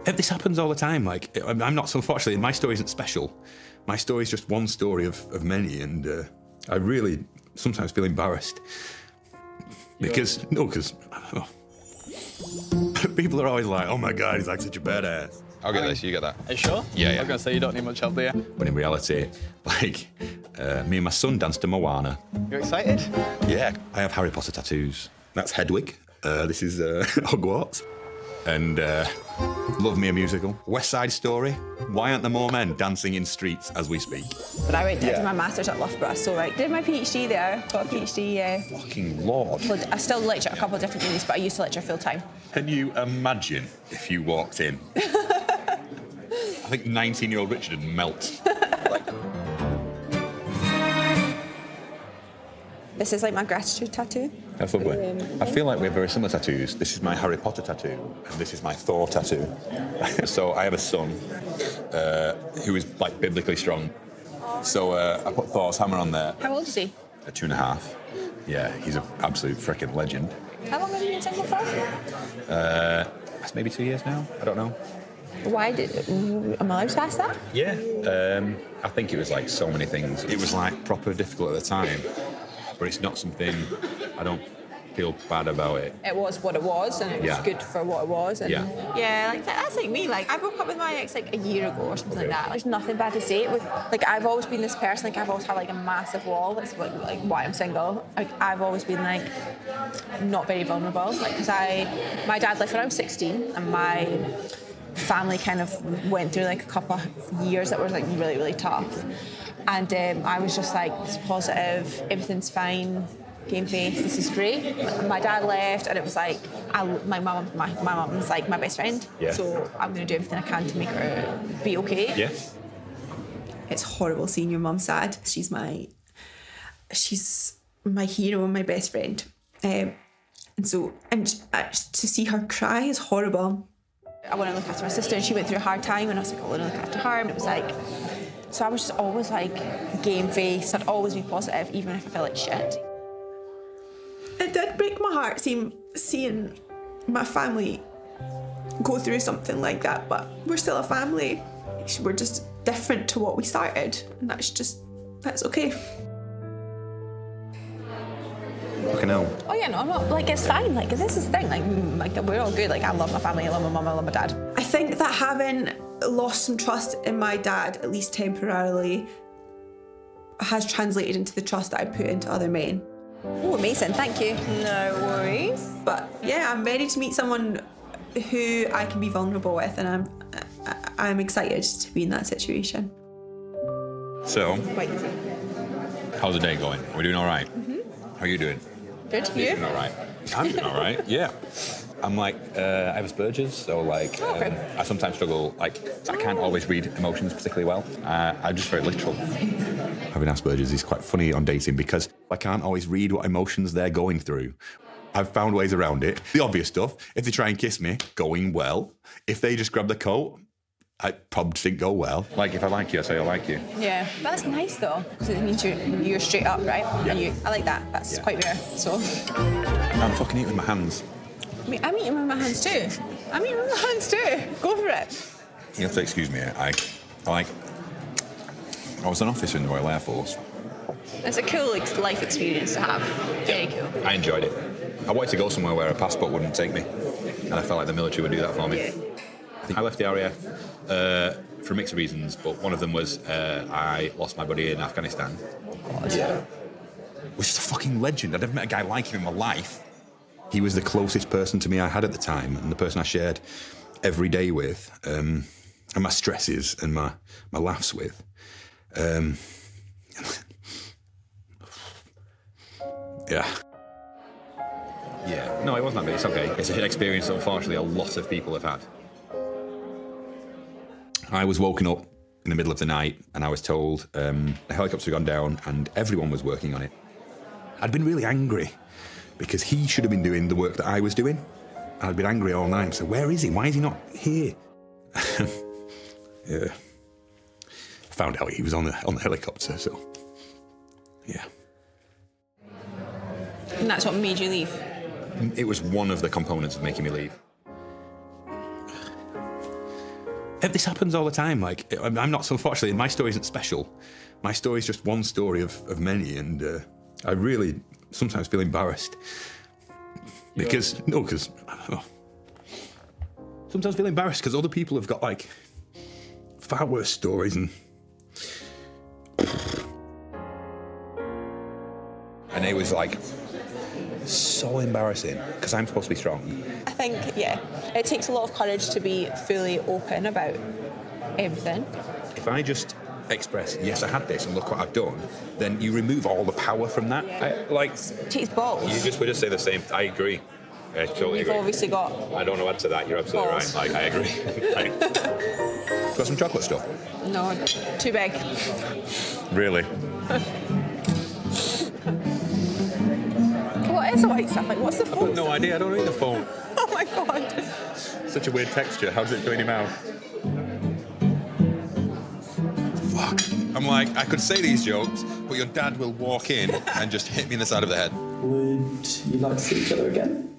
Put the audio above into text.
This happens all the time. Like, I'm not so fortunate. My story isn't special. My story is just one story of many, and I really sometimes feel embarrassed. Because people are always like, oh my God, he's like such a badass. I'll get this, you get that. Are you sure? Yeah. I was going to say you don't need much help, do you? But in reality, like, me and my son danced to Moana. You're excited? Yeah, I have Harry Potter tattoos. That's Hedwig. This is Hogwarts. And love me a musical. West Side Story. Why aren't there more men dancing in streets as we speak? But I went to do my master's at Loughborough, so did my PhD there. Got a PhD, yeah. Fucking Lord. I still lecture at a couple of different unis, but I used to lecture full time. Can you imagine if you walked in? I think 19-year-old Richard would melt. This is like my gratitude tattoo. That's lovely. I feel like we have very similar tattoos. This is my Harry Potter tattoo, and this is my Thor tattoo. So I have a son who is like biblically strong. So I put Thor's hammer on there. How old is he? 2.5. Yeah, he's an absolute freaking legend. How long have you been single for? That's maybe 2 years now. I don't know. Why am I allowed to ask that? Yeah. I think it was like so many things. It was like proper difficult at the time. But it's not something, I don't feel bad about it. It was what it was, and it was good for what it was. And yeah, like that's like me. Like I broke up with my ex like a year ago or something like that. There's nothing bad to say. Like I've always been this person. Like I've always had like a massive wall. That's like why I'm single. Like I've always been like not very vulnerable. Like because my dad left when I was 16, and my family kind of went through like a couple of years that were like really, really tough. And I was just like, it's positive, everything's fine, game face, this is great. And my dad left, and it was like, my mum's like my best friend, so I'm going to do everything I can to make her be okay. Yeah. It's horrible seeing your mum sad. She's my hero and my best friend. And to see her cry is horrible. I want to look after my sister, and she went through a hard time, and I was like, I want to look after her, and it was like, so I was just always like game face. I'd always be positive, even if I felt like shit. It did break my heart seeing my family go through something like that, but we're still a family. We're just different to what we started, and that's okay. Fucking hell. Oh yeah, no, I'm not, like, it's fine, like, this is the thing, like we're all good, like, I love my family, I love my mum, I love my dad. I think that having lost some trust in my dad, at least temporarily, has translated into the trust that I put into other men. Oh, amazing, thank you. No worries. But yeah, I'm ready to meet someone who I can be vulnerable with, and I'm excited to be in that situation. So, Quite easy. how's the day going? Are we doing all right? Mm-hmm. How are you doing? Good, you? Doing all right. I'm doing all right, yeah. I'm like, I have Asperger's, so like, I sometimes struggle, like, I can't always read emotions particularly well. I'm just very literal. Having Asperger's is quite funny on dating because I can't always read what emotions they're going through. I've found ways around it. The obvious stuff, if they try and kiss me, going well. If they just grab the coat, I probably didn't go well. Like, if I like you, I say I like you. Yeah, but that's nice though, because it means you're straight up, right? Yeah. And I like that, that's quite rare, so. I'm fucking eating with my hands. I'm eating with my hands too. Go for it. You have to excuse me, I was an officer in the Royal Air Force. It's a cool life experience to have, very cool. I enjoyed it. I wanted to go somewhere where a passport wouldn't take me, and I felt like the military would do that for me. Yeah. I left the RAF for a mix of reasons, but one of them was I lost my buddy in Afghanistan. Yeah. Which is a fucking legend. I'd never met a guy like him in my life. He was the closest person to me I had at the time, and the person I shared every day with, and my stresses and my laughs with. Yeah. Yeah. No, it wasn't that bad. It's okay. It's an experience that unfortunately a lot of people have had. I was woken up in the middle of the night and I was told a helicopter had gone down and everyone was working on it. I'd been really angry because he should have been doing the work that I was doing. I'd been angry all night. So where is he? Why is he not here? Yeah. Found out he was on the helicopter, so yeah. And that's what made you leave? It was one of the components of making me leave. this happens all the time. Like, I'm not so fortunate. My story isn't special. My story is just one story of many, and I really sometimes feel embarrassed. Because sometimes I feel embarrassed because other people have got like far worse stories, and it was like so embarrassing because I'm supposed to be strong. I think, yeah, it takes a lot of courage to be fully open about everything. If I just express, yes, I had this and look what I've done, then you remove all the power from that. It takes balls. We just say the same. I agree. I totally You've agree. obviously got... I don't know what to that. You're absolutely balls. right. Like, I agree. Got some chocolate stuff? No, too big. Really? What is the white stuff? Like, what's the foam? No idea. I don't need the phone. Oh my God. Such a weird texture. How does it go in your mouth? Fuck. I'm like, I could say these jokes, but your dad will walk in and just hit me in the side of the head. Would you like to see each other again?